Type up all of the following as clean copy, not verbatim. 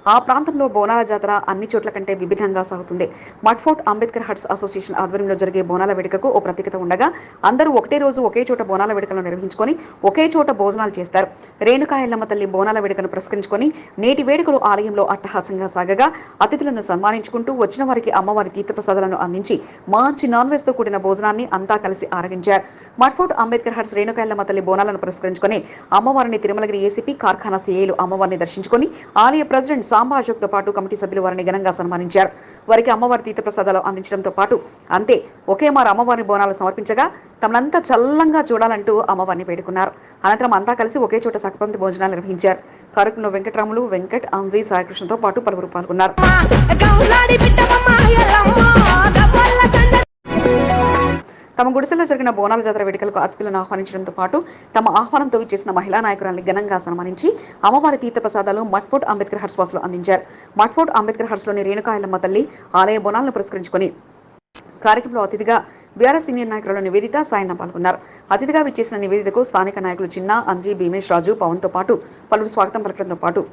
ఆ ప్రాంతంలో బోనాల జాతర అన్ని చోట్ల కంటే విభిన్నంగా సాగుతుంది. మడ్ఫోర్ట్ అంబేద్కర్ హట్స్ అసోసియేషన్ ఆధ్వర్యంలో జరిగే బోనాల వేడుకకు ఓ ప్రత్యేకత ఉండగా అందరూ ఒకటే రోజు ఒకే చోట బోనాల వేడుకలను నిర్వహించుకొని ఒకే చోట భోజనాలు చేస్తారు. రేణుకా ఎల్లమ్మ తల్లి బోనాల వేడుకను పురస్కరించుకొని నేటి వేడుకలు ఆలయంలో అట్టహాసంగా సాగగా అతిథులను సన్మానించుకుంటూ వచ్చిన వారికి అమ్మవారి తీర్థప్రసాదాలను అందించి మంచి నాన్ వెజ్ తో కూడిన భోజనాన్ని అంతా కలిసి ఆరగించారు. మడ్ఫోర్ట్ అంబేద్కర్ హట్స్ రేణుకా ఎల్లమ్మ తల్లి బోనాలను పురస్కరించుకొని అమ్మవారిని తిరుమలగిరి ఏసీపీ కార్ఖానా సీఏలు అమ్మవారిని దర్శించుకొని ఆలయ ప్రెసిడెంట్ సాంబా అశోక్తో పాటు కమిటీ సభ్యులు వారిని ఘనంగా సన్మానించారు. వారికి అమ్మవారి తీర్థప్రసాదాలు అందించడంతో పాటు అంతే ఒకే మారు అమ్మవారి బోనాలు సమర్పించగా తమనంతా చల్లంగా చూడాలంటూ అమ్మవారిని వేడుకున్నారు. అనంతరం అంతా కలిసి ఒకే చోట సకపంతి భోజనాలు నిర్వహించారు. కార్యక్రమంలో వెంకటరాములు, వెంకట్, అంజీ, సాయికృష్ణతో పాటు పలువురు పాల్గొన్నారు. తమ గుడిసెల్లో జరిగిన బోనాల జాతర వేడుకలకు అతిథులను ఆహ్వానించడంతో పాటు తమ ఆహ్వానంతో ఇచ్చేసిన మహిళా నాయకురాల్ని ఘనంగా సన్మానించి అమ్మవారి తీర్థప్రసాదాలు మడ్ఫోర్ట్ అంబేద్కర్ హట్స్ వాసులు అందించారు. మడ్ఫోర్ట్ అంబేద్కర్ హట్స్లోని రేణుకా ఎల్లమ్మ తల్లి ఆలయ బోనాలను పురస్కరించుకొని కార్యక్రమంలో అతిథిగా బీఆర్ఎస్ సీనియర్ నాయకులు నివేదిత, సాయన్న పాల్గొన్నారు. అతిథిగా విచ్చేసిన నివేదితకు స్థానిక నాయకులు చిన్న, అంజీ, భీమేష్ రాజు, పవన్తో పాటు పలువురు స్వాగతం పలకడంతో పాటు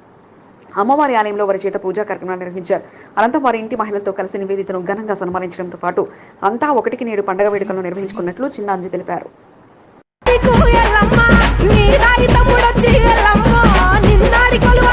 అమ్మవారి ఆలయంలో వారి చేత పూజా కార్యక్రమాలు నిర్వహించారు. అనంతరం వారి ఇంటి మహిళలతో కలిసి నివేదితను ఘనంగా సన్మానించడంతో పాటు అంతా ఒకటికి నేడు పండుగ వేడుకలను నిర్వహించుకున్నట్లు చిన్న అంజి తెలిపారు. నిన్నాడి కొలువ